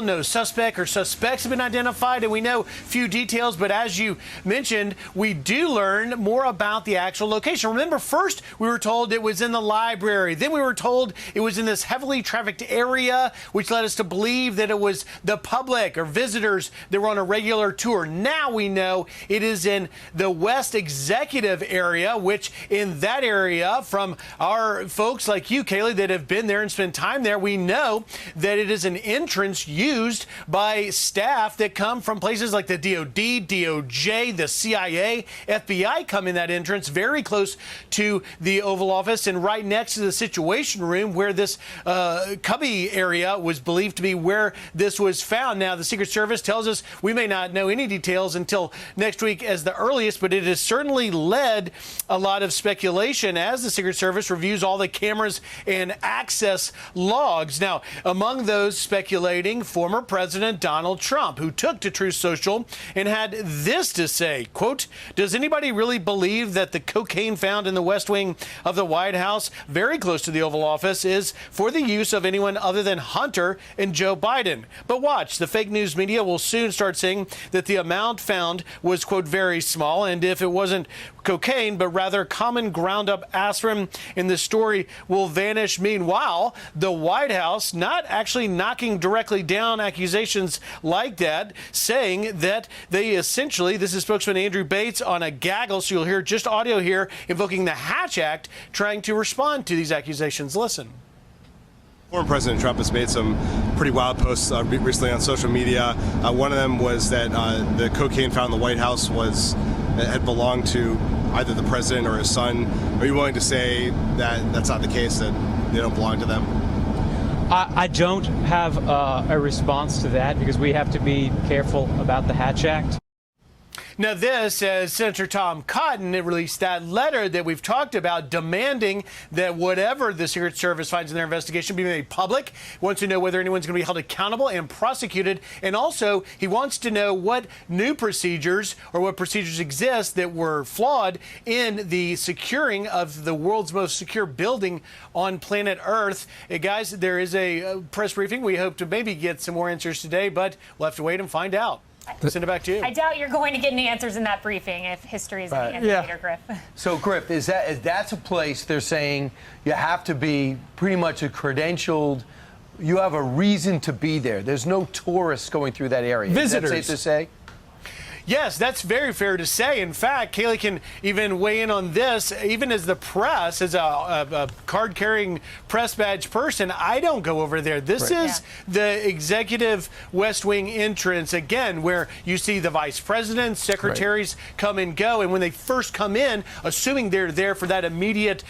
No suspect or suspects have been identified, and we know few details, but as you mentioned, we do learn more about the actual location. Remember, first we were told it was in the library, then we were told it was in this heavily trafficked area, which led us to believe that it was the public or visitors that were on a regular tour. Now we know it is in the West Executive area, which in that area, from our folks like you, Kaylee, that have been there and spent time there, we know that it is an entrance used by staff that come from places like the DOD, DOJ, the CIA, FBI come in that entrance very close to the Oval Office and right next to the Situation Room where this cubby area was believed to be where this was found. Now, the Secret Service tells us we may not know any details until next week as the earliest, but it has certainly led a lot of speculation as the Secret Service reviews all the cameras and access logs. Now, among those speculating, former President Donald Trump, who took to Truth Social and had this to say, quote, "Does anybody really believe that the cocaine found in the West Wing of the White House, very close to the Oval Office, is for the use of anyone other than Hunter and Joe Biden? But watch, the fake news media will soon start saying that the amount found was, quote, very small, and if it wasn't cocaine, but rather common ground up aspirin, and the story will vanish." Meanwhile, the White House not actually knocking directly down accusations like that, saying that they essentially, this is spokesman Andrew Bates on a gaggle, so you'll hear just audio here, invoking the Hatch Act, trying to respond to these accusations. Listen. Former President Trump has made some pretty wild posts recently on social media. One of them was that the cocaine found in the White House had belonged to either the president or his son. Are you willing to say that that's not the case, that they don't belong to them? I don't have a response to that because we have to be careful about the Hatch Act. Now, this, as Senator Tom Cotton released that letter that we've talked about, demanding that whatever the Secret Service finds in their investigation be made public. He wants to know whether anyone's going to be held accountable and prosecuted. And also, he wants to know what new procedures or what procedures exist that were flawed in the securing of the world's most secure building on planet Earth. Guys, there is a press briefing. We hope to maybe get some more answers today, but we'll have to wait and find out. Send it back to you. I doubt you're going to get any answers in that briefing if history is any indicator, Griff. So, Griff, that's a place they're saying you have to be pretty much a credentialed, you have a reason to be there. There's no tourists going through that area. Visitors. Is that safe to say? Yes, that's very fair to say. In fact, Kaylee can even weigh in on this. Even as the press, as a card-carrying press badge person, I don't go over there. This is the executive West Wing entrance, again, where you see the vice presidents, secretaries come and go. And when they first come in, assuming they're there for that immediate,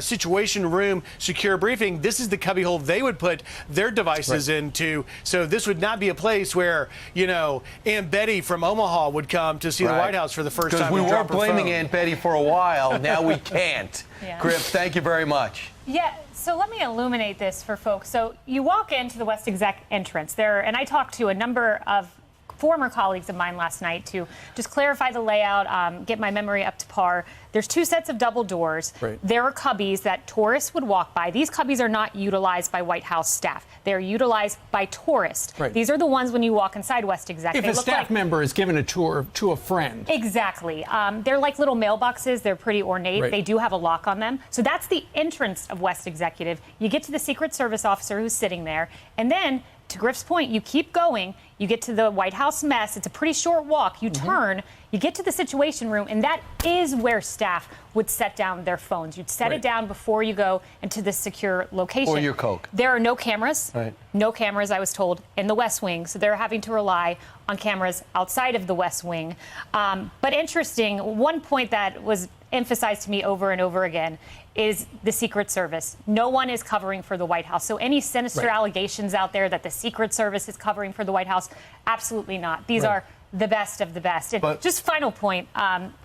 situation room secure briefing, this is the cubbyhole they would put their devices into. So this would not be a place where, Aunt Betty from Omaha would come to see the White House for the first time. Because we were blaming Aunt Betty for a while. Now we can't. Griff, thank you very much. Yeah, so let me illuminate this for folks. So you walk into the West Exec entrance there, and I talked to a number of former colleagues of mine last night to just clarify the layout, get my memory up to par. There's two sets of double doors. There are cubbies that tourists would walk by. These cubbies are not utilized by White House staff. They're utilized by tourists. These are the ones when you walk inside West Exec. If a staff member is given a tour to a friend. Exactly. They're like little mailboxes. They're pretty ornate. They do have a lock on them. So that's the entrance of West Executive. You get to the Secret Service officer who's sitting there, and then to Griff's point, you keep going, you get to the White House mess, it's a pretty short walk, you turn, you get to the Situation Room, and that is where staff would set down their phones. You'd set it down before you go into the secure location. Or your Coke. There are no cameras, no cameras, I was told, in the West Wing, so they're having to rely on cameras outside of the West Wing. But interesting, one point that was emphasized to me over and over again is the Secret Service. No one is covering for the White House. So any sinister allegations out there that the Secret Service is covering for the White House, absolutely not. These are the best of the best. And just final point,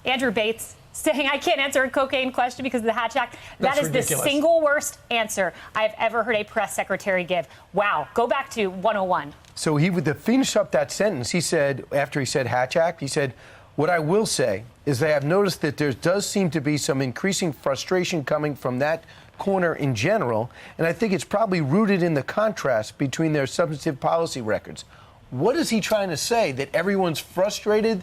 Andrew Bates saying I can't answer a cocaine question because of the Hatch Act. That is ridiculous. The single worst answer I've ever heard a press secretary give. Wow. Go back to 101. So to finish up that sentence, he said, after he said Hatch Act, he said, what I will say is that I have noticed that there does seem to be some increasing frustration coming from that corner in general, and I think it's probably rooted in the contrast between their substantive policy records. What is he trying to say? That everyone's frustrated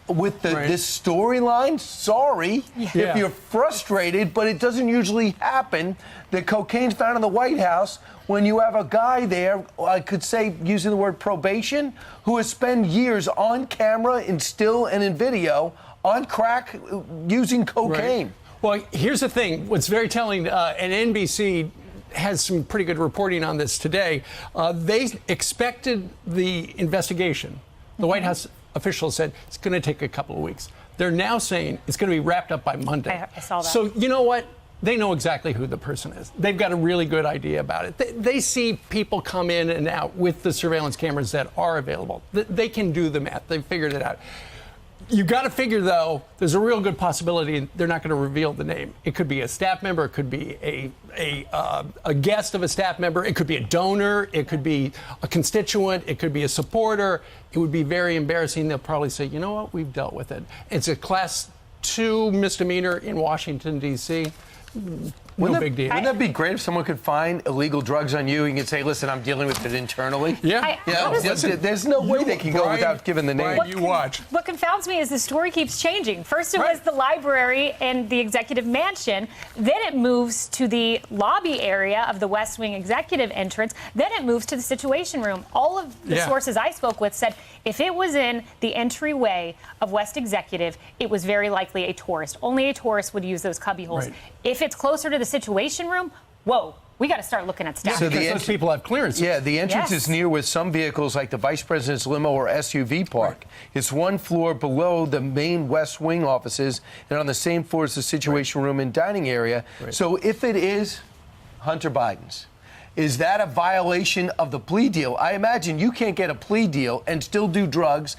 with this storyline? Sorry if you're frustrated, but it doesn't usually happen that cocaine's found in the White House when you have a guy there, I could say, using the word probation, who has spent years on camera, in still and in video, on crack, using cocaine. Right. Well, here's the thing. What's very telling, and NBC has some pretty good reporting on this today. They expected the investigation. The White House officials said it's going to take a couple of weeks. They're now saying it's going to be wrapped up by Monday. I saw that. So you know what? They know exactly who the person is. They've got a really good idea about it. They see people come in and out with the surveillance cameras that are available. They can do the math. They've figured it out. You got to figure, though, there's a real good possibility they're not going to reveal the name. It could be a staff member. It could be a guest of a staff member. It could be a donor. It could be a constituent. It could be a supporter. It would be very embarrassing. They'll probably say, you know what, we've dealt with it. It's a Class 2 misdemeanor in Washington, D.C. No big deal. Wouldn't that be great if someone could find illegal drugs on you and you could say, listen, I'm dealing with it internally? Yeah. There's no way they can go without giving the name. Brian, you watch. What confounds me is the story keeps changing. First it was the library and the executive mansion. Then it moves to the lobby area of the West Wing executive entrance. Then it moves to the Situation Room. All of the sources I spoke with said if it was in the entryway of West Executive, it was very likely a tourist. Only a tourist would use those cubby holes. Right. If it's closer to the Situation Room, whoa, we got to start looking at staff. So Because those people have clearances. Yeah, the entrance Yes. is near where some vehicles like the Vice President's limo or SUV park. It's one floor below the main West Wing offices and on the same floor as the Situation Room and dining area. So if it is Hunter Biden's, is that a violation of the plea deal? I imagine you can't get a plea deal and still do drugs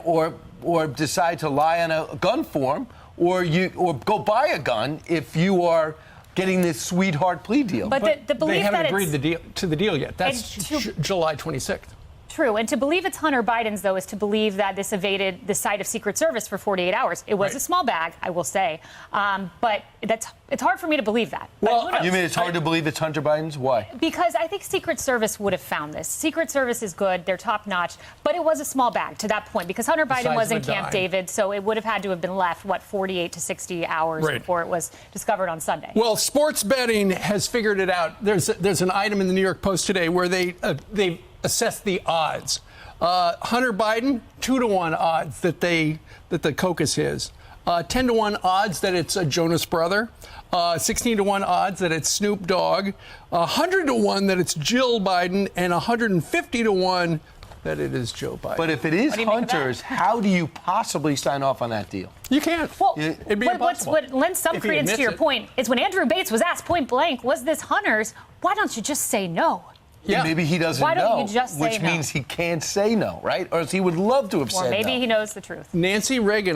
or decide to lie on a gun form or go buy a gun if you are getting this sweetheart plea deal. But the belief they haven't that agreed to the deal yet. That's July 26th. True, and to believe it's Hunter Biden's, though, is to believe that this evaded the sight of Secret Service for 48 hours. It was a small bag, I will say, but it's hard for me to believe that. Well, you mean it's hard to believe it's Hunter Biden's? Why? Because I think Secret Service would have found this. Secret Service is good, they're top-notch, but it was a small bag to that point because Hunter Biden was in Camp David, so it would have had to have been left, 48 to 60 hours before it was discovered on Sunday. Well, sports betting has figured it out. There's an item in the New York Post today where they assess the odds. Hunter Biden, 2-1 odds that the caucus is. 10-1 odds that it's a Jonas brother. 16-1 odds that it's Snoop Dogg. 100-1 that it's Jill Biden, and 150-1 that it is Joe Biden. But if it is Hunter's, how do you possibly sign off on that deal? You can't. Well, it'd be impossible. what lends some If he credence to admits your it. point is when Andrew Bates was asked point blank, was this Hunter's? Why don't you just say no? Yeah. Maybe he doesn't Why don't know, you just say which no? means he can't say no, right? Or else he would love to have Or said maybe no. he knows the truth. Nancy Reagan